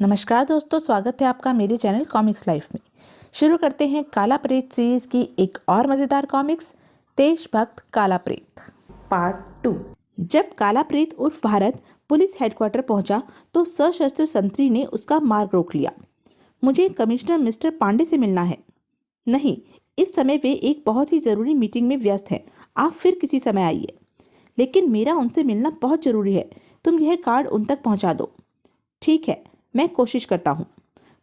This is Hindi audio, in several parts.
नमस्कार दोस्तों, स्वागत है आपका मेरे चैनल कॉमिक्स लाइफ में। शुरू करते हैं काला प्रेत सीरीज की एक और मज़ेदार कॉमिक्स, देशभक्त काला प्रेत पार्ट 2। जब काला प्रेत उर्फ भारत पुलिस हेडक्वार्टर पहुंचा तो सशस्त्र संतरी ने उसका मार्ग रोक लिया। मुझे कमिश्नर मिस्टर पांडे से मिलना है। नहीं, इस समय वे एक बहुत ही ज़रूरी मीटिंग में व्यस्त हैं, आप फिर किसी समय आइए। लेकिन मेरा उनसे मिलना बहुत ज़रूरी है, तुम यह कार्ड उन तक पहुँचा दो। ठीक है, मैं कोशिश करता हूँ।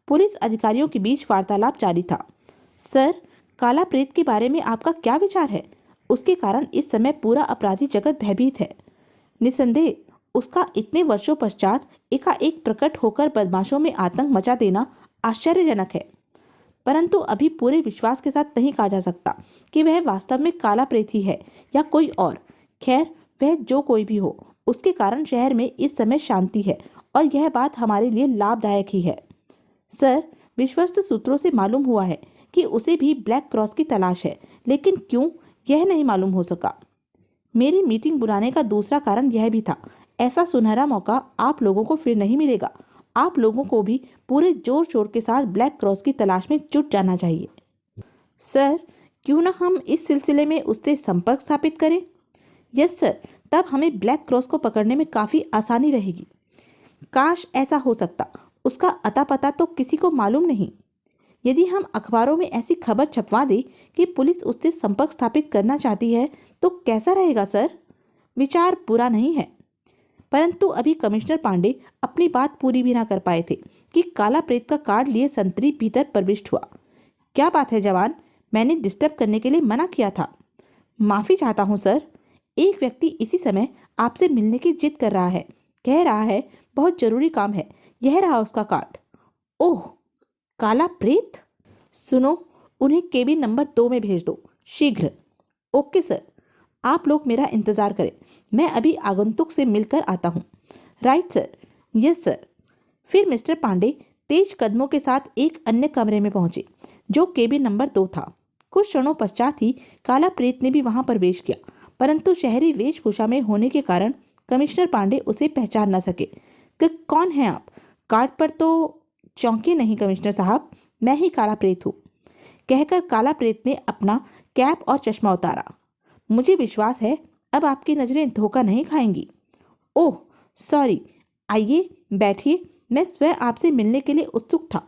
पुलिस अधिकारियों के बीच वार्तालाप जारी था। सर, काला प्रेत के बारे में आपका क्या विचार है? उसके कारण इस समय पूरा अपराधी जगत भयभीत है। निसंदेह उसका इतने वर्षों पश्चात एकाएक प्रकट होकर बदमाशों में आतंक मचा देना आश्चर्यजनक है, परंतु अभी पूरे विश्वास के साथ नहीं कहा जा सकता कि वह वास्तव में काला प्रेत ही है या कोई और। खैर, वह जो कोई भी हो, उसके कारण शहर में इस समय शांति है और यह बात हमारे लिए लाभदायक ही है। सर, विश्वस्त सूत्रों से मालूम हुआ है कि उसे भी ब्लैक क्रॉस की तलाश है, लेकिन क्यों यह नहीं मालूम हो सका। मेरी मीटिंग बुलाने का दूसरा कारण यह भी था, ऐसा सुनहरा मौका आप लोगों को फिर नहीं मिलेगा। आप लोगों को भी पूरे जोर शोर के साथ ब्लैक क्रॉस की तलाश में जुट जाना चाहिए। सर, क्यों ना हम इस सिलसिले में उससे संपर्क स्थापित करें? यस सर, तब हमें ब्लैक क्रॉस को पकड़ने में काफ़ी आसानी रहेगी। काश ऐसा हो सकता। उसका अता पता तो किसी को मालूम नहीं। यदि हम अखबारों में ऐसी खबर छपवा दें कि पुलिस उससे संपर्क स्थापित करना चाहती है तो कैसा रहेगा सर? विचार बुरा नहीं है, परंतु अभी कमिश्नर पांडे अपनी बात पूरी भी ना कर पाए थे कि काला प्रेत का कार्ड लिए संतरी भीतर प्रविष्ट हुआ। क्या बात है जवान, मैंने डिस्टर्ब करने के लिए मना किया था। माफी चाहता हूँ सर। एक व्यक्ति इसी समय आपसे मिलने की जिद कर रहा है, कह रहा है बहुत जरूरी काम है। यह रहा उसका कार्ड। ओह, काला प्रेत। सुनो, उन्हें केबिन नंबर 2 में भेज दो, शीघ्र। ओके सर, आप लोग मेरा इंतजार करें, मैं अभी आगंतुक से मिलकर आता हूँ। Right sir. Yes sir. फिर मिस्टर पांडे तेज कदमों के साथ एक अन्य कमरे में पहुंचे जो केबिन नंबर 2 था। कुछ क्षणों पश्चात ही काला प्रेत ने भी वहां प्रवेश किया, परंतु शहरी वेशभूषा में होने के कारण कमिश्नर पांडे उसे पहचान न सके। कौन है आप? कार्ड पर तो चौंके नहीं कमिश्नर साहब, मैं ही काला प्रेत हूँ, कहकर काला प्रेत ने अपना कैप और चश्मा उतारा। मुझे विश्वास है अब आपकी नजरें धोखा नहीं खाएंगी। ओह सॉरी, आइए बैठिए, मैं स्वयं आपसे मिलने के लिए उत्सुक था।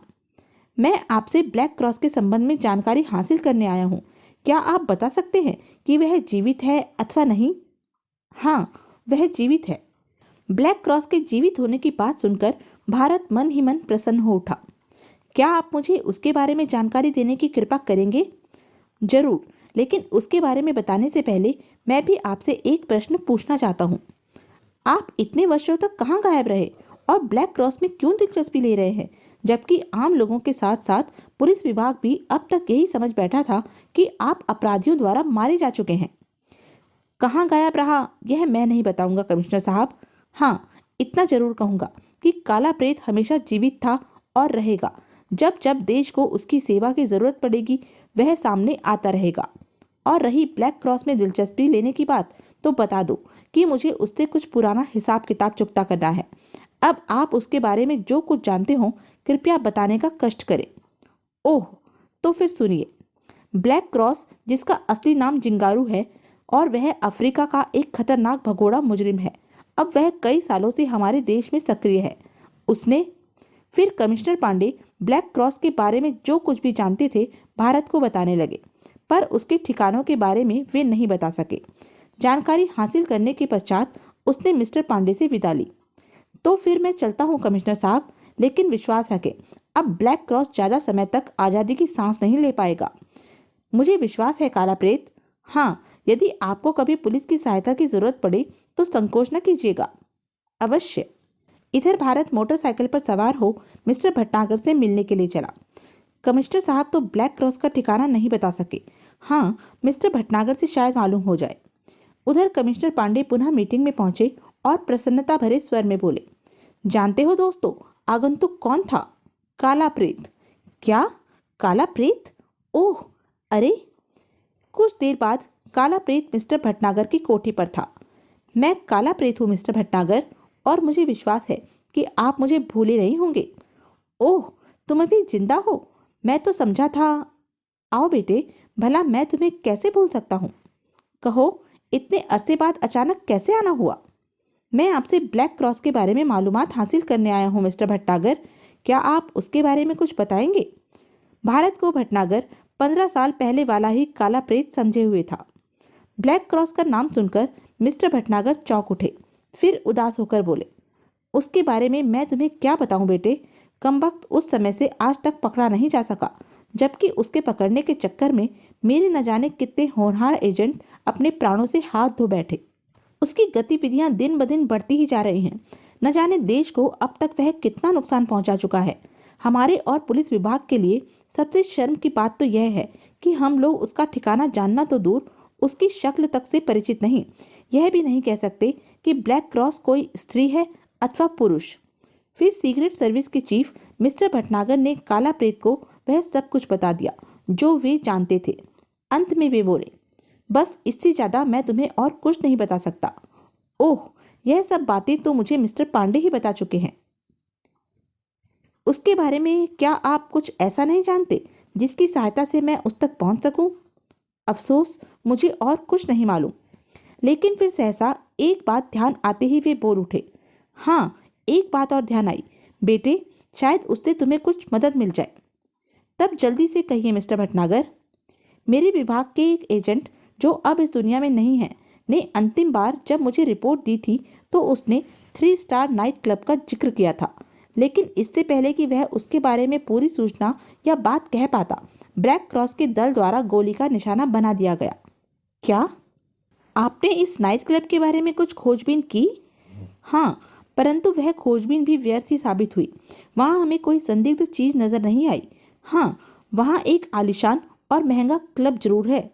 मैं आपसे ब्लैक क्रॉस के संबंध में जानकारी हासिल करने आया हूँ। क्या आप बता सकते हैं कि वह जीवित है अथवा नहीं? हाँ, वह जीवित है। ब्लैक क्रॉस के जीवित होने की बात सुनकर भारत मन ही मन प्रसन्न हो उठा। क्या आप मुझे उसके बारे में जानकारी देने की कृपा करेंगे? जरूर, लेकिन उसके बारे में बताने से पहले मैं भी आपसे एक प्रश्न पूछना चाहता हूँ। आप इतने वर्षों तक कहाँ गायब रहे और ब्लैक क्रॉस में क्यों दिलचस्पी ले रहे हैं, जबकि आम लोगों के साथ साथ पुलिस विभाग भी अब तक यही समझ बैठा था कि आप अपराधियों द्वारा मारे जा चुके हैं। कहाँ गायब रहा यह मैं नहीं बताऊंगा कमिश्नर साहब। हाँ, इतना जरूर कहूंगा कि काला प्रेत हमेशा जीवित था और रहेगा। जब जब देश को उसकी सेवा की जरूरत पड़ेगी वह सामने आता रहेगा। और रही ब्लैक क्रॉस में दिलचस्पी लेने की बात, तो बता दो कि मुझे उससे कुछ पुराना हिसाब किताब चुकता करना है। अब आप उसके बारे में जो कुछ जानते हो कृपया बताने का कष्ट करें। ओह, तो फिर सुनिए। ब्लैक क्रॉस, जिसका असली नाम जिंगारू है और वह अफ्रीका का एक खतरनाक भगोड़ा मुजरिम है, अब वह कई सालों से हमारे देश में सक्रिय है। उसने फिर कमिश्नर पांडे ब्लैक क्रॉस के बारे में जो कुछ भी जानते थे भारत को बताने लगे, पर उसके ठिकानों के बारे में वे नहीं बता सके। जानकारी हासिल करने के पश्चात उसने मिस्टर पांडे से विदा ली। तो फिर मैं चलता हूँ कमिश्नर साहब, लेकिन विश्वास रखें अब ब्लैक क्रॉस ज़्यादा समय तक आज़ादी की सांस नहीं ले पाएगा। मुझे विश्वास है काला प्रेत। हाँ, यदि आपको कभी पुलिस की सहायता की जरूरत पड़े तो संकोच न कीजिएगा। अवश्य। इधर भारत मोटरसाइकिल पर सवार हो मिस्टर भटनागर से मिलने के लिए चला। कमिश्नर साहब तो ब्लैक क्रॉस का ठिकाना नहीं बता सके। हाँ, मिस्टर भटनागर से शायद मालूम हो जाए। उधर कमिश्नर पांडे पुनः मीटिंग में पहुंचे और प्रसन्नता भरे स्वर में बोले, जानते हो दोस्तों, आगंतुक कौन था? काला प्रेत। क्या? काला प्रेत? ओह, अरे। कुछ देर बाद काला प्रेत मिस्टर भटनागर की कोठी पर था। मैं काला प्रेत हूँ मिस्टर भटनागर, और मुझे विश्वास है कि आप मुझे भूले नहीं होंगे। ओह, तुम अभी जिंदा हो? मैं तो समझा था। आओ बेटे, भला मैं तुम्हें कैसे भूल सकता हूँ। कहो, इतने अरसे बाद अचानक कैसे आना हुआ? मैं आपसे ब्लैक क्रॉस के बारे में मालूमात हासिल करने आया हूँ मिस्टर भटनागर। क्या आप उसके बारे में कुछ बताएंगे? भारत को भटनागर 15 साल पहले वाला ही काला प्रेत समझे हुए था। ब्लैक क्रॉस का नाम सुनकर मिस्टर भटनागर चौंक उठे, फिर उदास होकर बोले, उसके बारे में मैं तुम्हें क्या बताऊं बेटे। कमबख्त उस समय से आज तक पकड़ा नहीं जा सका, जबकि उसके पकड़ने के चक्कर में मेरे न जाने कितने होनहार एजेंट अपने प्राणों से हाथ धो बैठे। उसकी गतिविधियां दिन ब दिन बढ़ती ही जा रही हैं। न जाने देश को अब तक वह कितना नुकसान पहुंचा चुका है। हमारे और पुलिस विभाग के लिए सबसे शर्म की बात तो यह है कि हम लोग उसका ठिकाना जानना तो दूर, उसकी शक्ल तक से परिचित नहीं। यह भी नहीं कह सकते कि ब्लैक क्रॉस कोई स्त्री है अथवा पुरुष। फिर सीक्रेट सर्विस के चीफ मिस्टर भटनागर ने काला प्रेत को वह सब कुछ बता दिया जो वे जानते थे। अंत में वे बोले, बस इससे ज्यादा मैं तुम्हें और कुछ नहीं बता सकता। ओह, यह सब बातें तो मुझे मिस्टर पांडे ही बता चुके हैं। उसके बारे में क्या आप कुछ ऐसा नहीं जानते जिसकी सहायता से मैं उस तक पहुंच सकूं? अफसोस, मुझे और कुछ नहीं मालूम। लेकिन फिर सहसा एक बात ध्यान आते ही वे बोल उठे, हाँ, एक बात और ध्यान आई बेटे, शायद उससे तुम्हें कुछ मदद मिल जाए। तब जल्दी से कहिए मिस्टर भटनागर। मेरे विभाग के एक एजेंट जो अब इस दुनिया में नहीं है ने अंतिम बार जब मुझे रिपोर्ट दी थी तो उसने 3 स्टार नाइट क्लब का जिक्र किया था। लेकिन इससे पहले कि वह उसके बारे में पूरी सूचना या बात कह पाता, ब्लैक क्रॉस के दल द्वारा गोली का निशाना बना दिया गया। क्या आपने इस नाइट क्लब के बारे में कुछ खोजबीन की? हाँ, परंतु वह खोजबीन भी व्यर्थ ही साबित हुई। वहाँ हमें कोई संदिग्ध चीज नजर नहीं आई। हाँ, वहाँ एक आलीशान और महंगा क्लब जरूर है,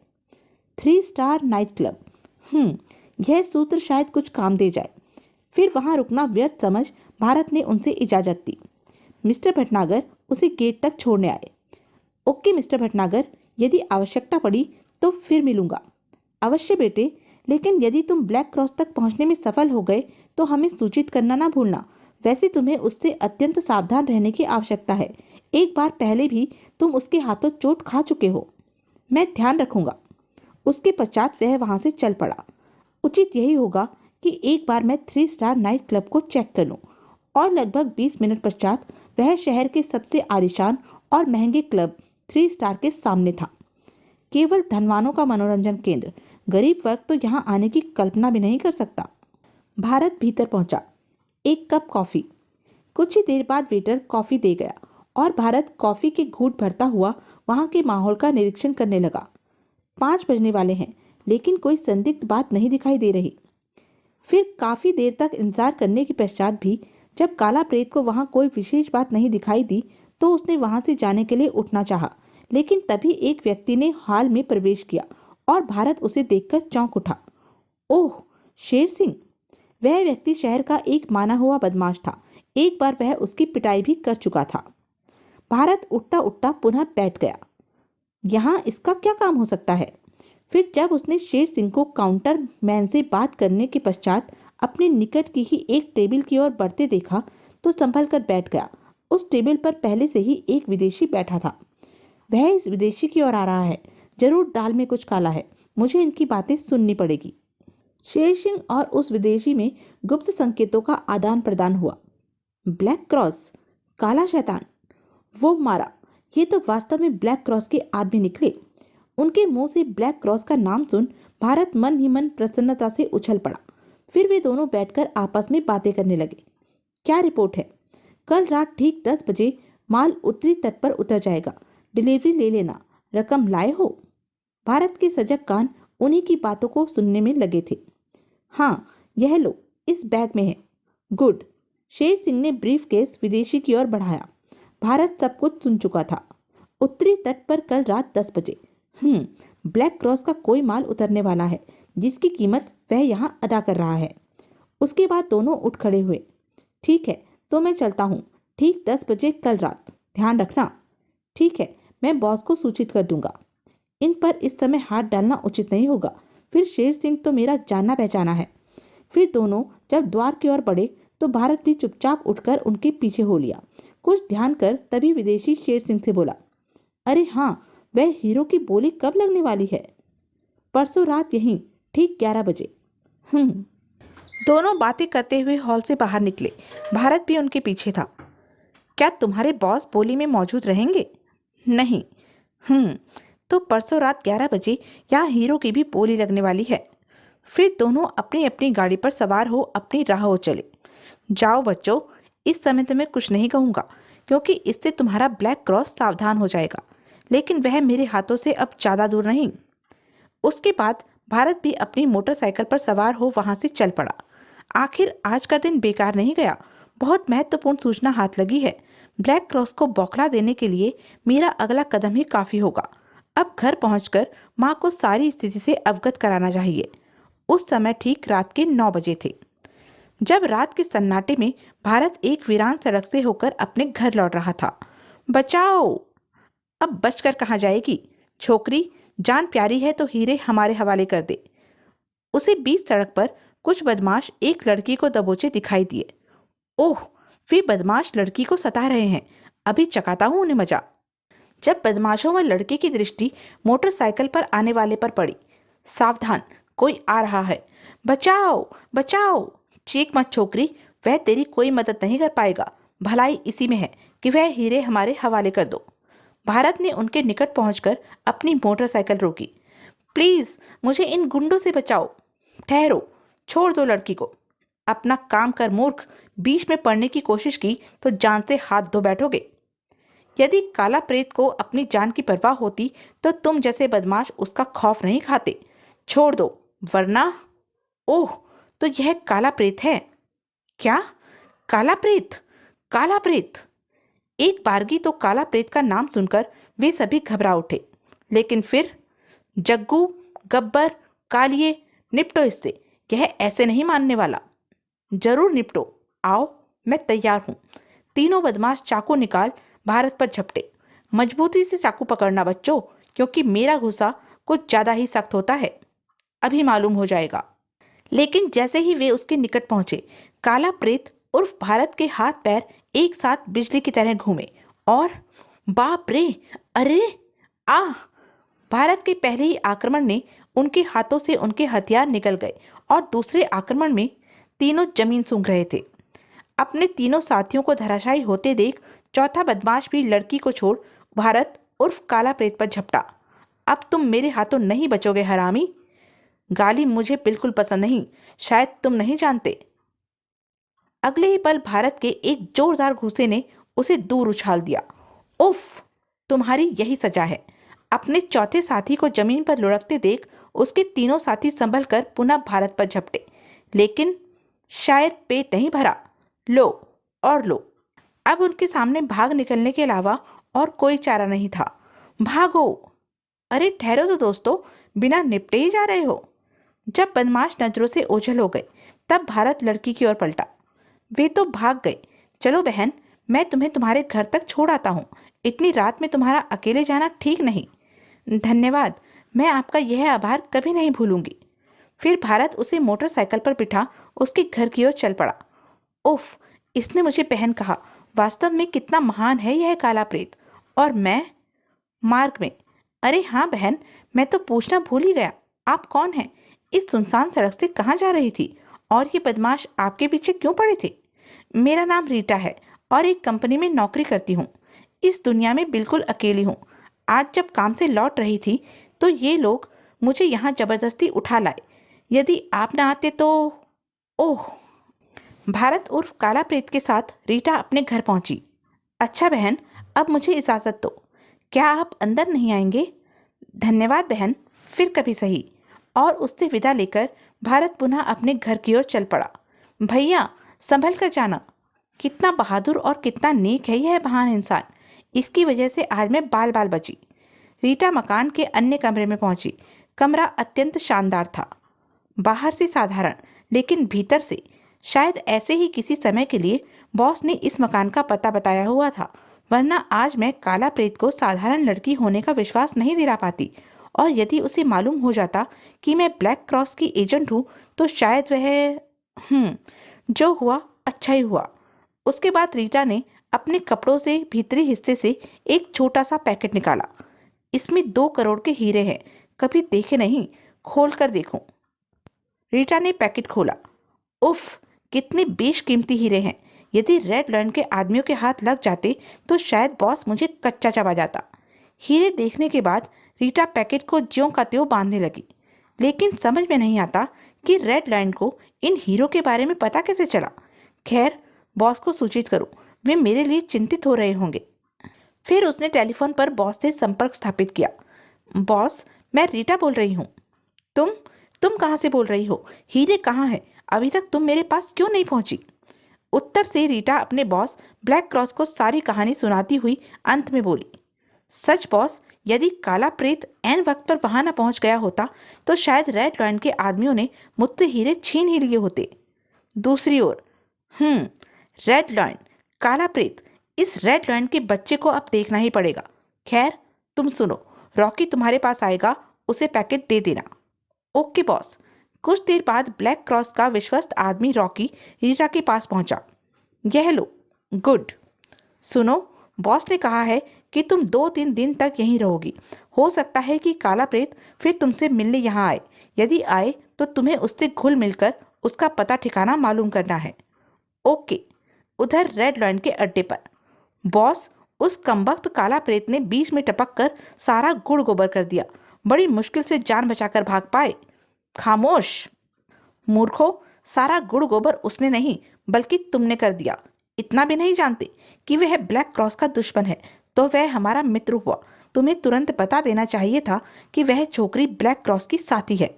3 स्टार नाइट क्लब। यह सूत्र शायद कुछ काम दे जाए। फिर वहाँ रुकना व्यर्थ समझ भारत ने उनसे इजाजत दी। मिस्टर भटनागर उसे गेट तक छोड़ने आए। ओके मिस्टर भटनागर, यदि आवश्यकता पड़ी तो फिर मिलूंगा। अवश्य बेटे, लेकिन यदि तुम ब्लैक क्रॉस तक पहुंचने में सफल हो गए तो हमें सूचित करना ना भूलना। वैसे तुम्हें उससे अत्यंत सावधान रहने की आवश्यकता है। एक बार पहले भी तुम उसके हाथों चोट खा चुके हो। मैं ध्यान रखूंगा। उसके पश्चात वह वहां से चल पड़ा। उचित यही होगा कि एक बार मैं 3 स्टार नाइट क्लब को चेक कर लूं। और लगभग 20 मिनट पश्चात वह शहर के सबसे आलीशान और महंगे क्लब 3 स्टार के सामने था। केवल धनवानों का मनोरंजन केंद्र। गरीब वर्ग तो यहाँ आने की कल्पना भी नहीं कर सकता। भारत भीतर पहुंचा। एक कप कॉफी। कुछ ही देर बाद वेटर कॉफी दे गया और भारत कॉफी के घूंट भरता हुआ वहां के माहौल का निरीक्षण करने लगा। 5 बजने वाले हैं, लेकिन कोई संदिग्ध बात नहीं दिखाई दे रही। फिर काफी देर तक इंतजार करने के पश्चात भी जब काला प्रेत को वहां कोई विशेष बात नहीं दिखाई दी तो उसने वहां से जाने के लिए उठना चाहा, लेकिन तभी एक व्यक्ति ने हॉल में प्रवेश किया और भारत उसे देखकर चौंक उठा। ओह, शेर सिंह! वह व्यक्ति शहर का एक माना हुआ बदमाश था। एक बार वह उसकी पिटाई भी कर चुका था। भारत उठता उठता पुनः बैठ गया। यहाँ इसका क्या काम हो सकता है? फिर जब उसने शेर सिंह को काउंटर मैन से बात करने के पश्चात अपने निकट की ही एक टेबल की ओर बढ़ते देखा तो संभल कर बैठ गया। उस टेबल पर पहले से ही एक विदेशी बैठा था। वह इस विदेशी की ओर आ रहा है। जरूर दाल में कुछ काला है। मुझे इनकी बातें सुननी पड़ेगी। शेर सिंह और उस विदेशी में गुप्त संकेतों का आदान प्रदान हुआ। ब्लैक क्रॉस, काला शैतान, वो मारा। ये तो वास्तव में ब्लैक क्रॉस के आदमी निकले। उनके मुंह से ब्लैक क्रॉस का नाम सुन भारत मन ही मन प्रसन्नता से उछल पड़ा। फिर वे दोनों बैठकर आपस में बातें करने लगे। क्या रिपोर्ट है? कल रात ठीक 10 बजे माल उत्तरी तट पर उतर जाएगा। डिलीवरी ले लेना। रकम लाए हो? भारत के सजग कान उन्हीं की बातों को सुनने में लगे थे। हाँ, यह लो, इस बैग में है। गुड। शेर सिंह ने ब्रीफ केस विदेशी की ओर बढ़ाया। भारत सब कुछ सुन चुका था। उत्तरी तट पर कल रात 10 बजे। ब्लैक क्रॉस का कोई माल उतरने वाला है जिसकी कीमत वह यहाँ अदा कर रहा है। उसके बाद दोनों उठ खड़े हुए। ठीक है, तो मैं चलता हूँ। ठीक 10 बजे कल रात। ध्यान रखना। ठीक है, मैं बॉस को सूचित कर दूंगा। इन पर इस समय हाथ डालना उचित नहीं होगा। फिर शेर सिंह तो मेरा जाना पहचाना है। फिर दोनों जब द्वार की ओर बढ़े तो भारत भी चुपचाप उठकर उनके पीछे हो लिया। कुछ ध्यान कर तभी विदेशी शेर सिंह से बोला, अरे हाँ, वह हीरो की बोली कब लगने वाली है? परसों रात यहीं ठीक 11 बजे। दोनों बातें करते हुए हॉल से बाहर निकले। भारत भी उनके पीछे था। क्या तुम्हारे बॉस बोली में मौजूद रहेंगे? नहीं। तो परसों रात 11 बजे यहाँ हीरो की भी बोली लगने वाली है। फिर दोनों अपनी अपनी गाड़ी पर सवार हो अपनी राह हो चले। जाओ बच्चों, इस समय तो मैं कुछ नहीं कहूँगा क्योंकि इससे तुम्हारा ब्लैक क्रॉस सावधान हो जाएगा, लेकिन वह मेरे हाथों से अब ज़्यादा दूर नहीं। उसके बाद भारत भी अपनी मोटरसाइकिल पर सवार हो वहाँ से चल पड़ा। आखिर आज का दिन बेकार नहीं गया। बहुत महत्वपूर्ण सूचना हाथ लगी है। ब्लैक क्रॉस को बौखला देने के लिए मेरा अगला कदम ही काफ़ी होगा। अब घर पहुंचकर माँ को सारी स्थिति से अवगत कराना चाहिए। उस समय ठीक रात के 9 बजे थे। जब रात के सन्नाटे में भारत एक वीरान सड़क से होकर अपने घर लौट रहा था। बचाओ! अब बचकर कहाँ जाएगी? छोकरी जान प्यारी है तो हीरे हमारे हवाले कर दे। उसे बीच सड़क पर कुछ बदमाश एक लड़की को दबोचे दिखाई दिए। ओह, वे बदमाश लड़की को सता रहे हैं। अभी चकाता हूँ उन्हें मजा। जब बदमाशों व लड़के की दृष्टि मोटरसाइकिल पर आने वाले पर पड़ी, सावधान, कोई आ रहा है। बचाओ बचाओ! चीख मत छोकरी, वह तेरी कोई मदद नहीं कर पाएगा। भलाई इसी में है कि वह हीरे हमारे हवाले कर दो। भारत ने उनके निकट पहुंचकर अपनी मोटरसाइकिल रोकी। प्लीज मुझे इन गुंडों से बचाओ। ठहरो, छोड़ दो लड़की को। अपना काम कर मूर्ख, बीच में पड़ने की कोशिश की तो जान से हाथ धो बैठोगे। यदि काला प्रेत को अपनी जान की परवाह होती तो तुम जैसे बदमाश उसका खौफ नहीं खाते। छोड़ दो वरना। ओह, तो यह काला प्रेत है क्या? काला प्रेत, काला प्रेत! एक बारगी तो काला प्रेत का नाम सुनकर वे सभी घबरा उठे, लेकिन फिर जग्गू, गब्बर, कालिए, निपटो इससे। यह ऐसे नहीं मानने वाला। जरूर निपटो, आओ, मैं तैयार हूं। तीनों बदमाश चाकू निकाल भारत पर झपटे। मजबूती से चाकू पकड़ना बच्चों, क्योंकि मेरा गुस्सा कुछ ज्यादा ही सख्त होता है। अभी मालूम हो जाएगा। लेकिन जैसे ही वे उसके निकट पहुंचे, काला प्रेत उर्फ भारत के हाथ पैर एक साथ बिजली की तरह घूमे और बाप रे, अरे आह! भारत के पहले ही आक्रमण ने उनके हाथों से उनके हथियार निकल गए और दूसरे आक्रमण में तीनों जमीन सूंघ रहे थे। अपने तीनों साथियों को धराशायी होते देख चौथा बदमाश भी लड़की को छोड़ भारत उर्फ काला प्रेत पर झपटा। अब तुम मेरे हाथों नहीं बचोगे हरामी। गाली मुझे बिल्कुल पसंद नहीं, शायद तुम नहीं जानते। अगले ही पल भारत के एक जोरदार घूंसे ने उसे दूर उछाल दिया। उफ, तुम्हारी यही सजा है। अपने चौथे साथी को जमीन पर लुढ़कते देख उसके तीनों साथी संभल कर पुनः भारत पर झपटे, लेकिन शायद पेट नहीं भरा। लो और लो। अब उनके सामने भाग निकलने के अलावा और कोई चारा नहीं था। भागो! अरे ठहरो तो दोस्तों, बिना निपटे ही जा रहे हो। जब बदमाश नजरों से ओझल हो गए, तब भारत लड़की की ओर पलटा। वे तो भाग गए। चलो बहन, मैं तुम्हें तुम्हारे घर तक छोड़ आता हूँ। इतनी रात में तुम्हारा अकेले जाना ठीक नहीं। धन्यवाद, मैं आपका यह आभार कभी नहीं भूलूंगी। फिर भारत उसे मोटरसाइकिल पर बिठा उसके घर की ओर चल पड़ा। उफ, इसने मुझे बहन कहा। वास्तव में कितना महान है यह काला प्रेत। और मैं मार्ग में। अरे हाँ बहन, मैं तो पूछना भूल ही गया, आप कौन हैं? इस सुनसान सड़क से कहाँ जा रही थी? और ये बदमाश आपके पीछे क्यों पड़े थे? मेरा नाम रीटा है और एक कंपनी में नौकरी करती हूँ। इस दुनिया में बिल्कुल अकेली हूँ। आज जब काम से लौट रही थी तो ये लोग मुझे यहाँ जबरदस्ती उठा लाए। यदि आप ना आते तो। ओह! भारत उर्फ काला प्रेत के साथ रीटा अपने घर पहुंची। अच्छा बहन, अब मुझे इजाज़त दो। क्या आप अंदर नहीं आएंगे? धन्यवाद बहन, फिर कभी सही। और उससे विदा लेकर भारत पुनः अपने घर की ओर चल पड़ा। भैया, संभल कर जाना। कितना बहादुर और कितना नेक है यह महान इंसान। इसकी वजह से आज मैं बाल बाल बची। रीटा मकान के अन्य कमरे में पहुंची। कमरा अत्यंत शानदार था। बाहर से साधारण, लेकिन भीतर से शायद ऐसे ही किसी समय के लिए बॉस ने इस मकान का पता बताया हुआ था, वरना आज मैं काला प्रेत को साधारण लड़की होने का विश्वास नहीं दिला पाती। और यदि उसे मालूम हो जाता कि मैं ब्लैक क्रॉस की एजेंट हूँ तो शायद वह जो हुआ अच्छा ही हुआ। उसके बाद रीटा ने अपने कपड़ों से भीतरी हिस्से से एक छोटा सा पैकेट निकाला। इसमें 2 करोड़ के हीरे हैं, कभी देखे नहीं, खोल कर देखूं। रीटा ने पैकेट खोला। उफ, कितने बेशकीमती हीरे हैं। यदि रेड लॉयन के आदमियों के हाथ लग जाते तो शायद बॉस मुझे कच्चा चबा जाता। हीरे देखने के बाद रीटा पैकेट को ज्यों का त्यों बांधने लगी, लेकिन समझ में नहीं आता कि रेड लॉयन को इन हीरों के बारे में पता कैसे चला। खैर, बॉस को सूचित करो, वे मेरे लिए चिंतित हो रहे होंगे। फिर उसने टेलीफोन पर बॉस से संपर्क स्थापित किया। बॉस, मैं रीटा बोल रही हूँ। तुम कहाँ से बोल रही हो? हीरे कहाँ हैं? अभी तक तुम मेरे पास क्यों नहीं पहुंची? उत्तर से रीटा अपने बॉस ब्लैक क्रॉस को सारी कहानी सुनाती हुई अंत में बोली, सच बॉस, यदि काला प्रेत ऐन वक्त पर वहां न पहुंच गया होता तो शायद रेड लॉयन के आदमियों ने मुझसे हीरे छीन ही लिए होते। दूसरी ओर, रेड लॉयन, काला प्रेत, इस रेड लॉयन के बच्चे को अब देखना ही पड़ेगा। खैर, तुम सुनो, रॉकी तुम्हारे पास आएगा, उसे पैकेट दे देना। Okay boss. कुछ देर बाद ब्लैक क्रॉस का विश्वस्त आदमी रॉकी रीटा के पास पहुंचा। यह लो। गुड। सुनो, बॉस ने कहा है कि तुम 2-3 दिन तक यहीं रहोगी। हो सकता है कि काला प्रेत फिर तुमसे मिलने यहाँ आए। यदि आए तो तुम्हें उससे घुल मिलकर उसका पता ठिकाना मालूम करना है। ओके। उधर रेड लॉयन के अड्डे पर, बॉस, उस कमबख्त काला प्रेत ने बीच में टपक कर सारा गुड़ गोबर कर दिया। बड़ी मुश्किल से जान बचाकर भाग पाए। खामोश मूर्खो, सारा गुड़ गोबर उसने नहीं बल्कि तुमने कर दिया। इतना भी नहीं जानते कि वह ब्लैक क्रॉस का दुश्मन है तो वह हमारा मित्र हुआ। तुम्हें तुरंत बता देना चाहिए था कि वह छोकरी ब्लैक क्रॉस की साथी है।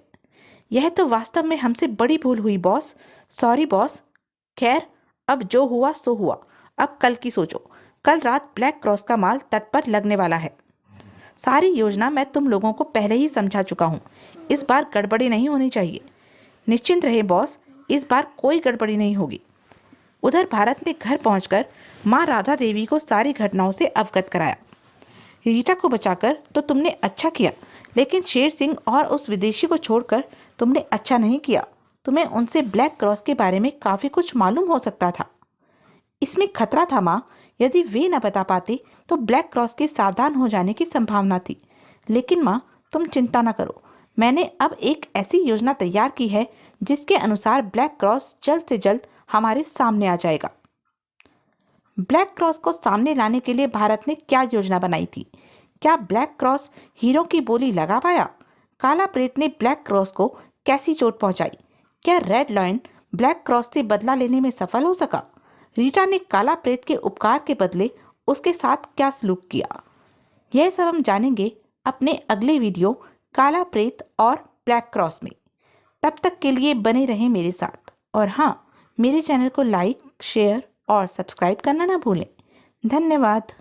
यह तो वास्तव में हमसे बड़ी भूल हुई बॉस। Sorry boss. खैर, अब जो हुआ सो हुआ। अब कल की सोचो। कल रात ब्लैक क्रॉस का माल तट पर लगने वाला है। सारी योजना मैं तुम लोगों को पहले ही समझा चुका हूँ। इस बार गड़बड़ी नहीं होनी चाहिए। निश्चिंत रहे बॉस, इस बार कोई गड़बड़ी नहीं होगी। उधर भारत ने घर पहुंचकर माँ राधा देवी को सारी घटनाओं से अवगत कराया। रीटा को बचाकर तो तुमने अच्छा किया, लेकिन शेर सिंह और उस विदेशी को छोड़कर तुमने अच्छा नहीं किया। तुम्हें उनसे ब्लैक क्रॉस के बारे में काफ़ी कुछ मालूम हो सकता था। इसमें खतरा था माँ, यदि वे न बता पाते तो ब्लैक क्रॉस के सावधान हो जाने की संभावना थी। लेकिन माँ, तुम चिंता न करो, मैंने अब एक ऐसी योजना तैयार की है जिसके अनुसार ब्लैक क्रॉस जल्द से जल्द हमारे सामने आ जाएगा। ब्लैक क्रॉस को सामने लाने के लिए भारत ने क्या योजना बनाई थी? क्या ब्लैक क्रॉस हीरो की बोली लगा पाया? काला प्रेत ने ब्लैक क्रॉस को कैसी चोट पहुंचाई? क्या रेड लॉयन ब्लैक क्रॉस से बदला लेने में सफल हो सका? रीटा ने काला प्रेत के उपकार के बदले उसके साथ क्या सलूक किया? यह सब हम जानेंगे अपने अगले वीडियो काला प्रेत और ब्लैक क्रॉस में। तब तक के लिए बने रहें मेरे साथ, और हाँ, मेरे चैनल को लाइक, शेयर और सब्सक्राइब करना ना भूलें। धन्यवाद।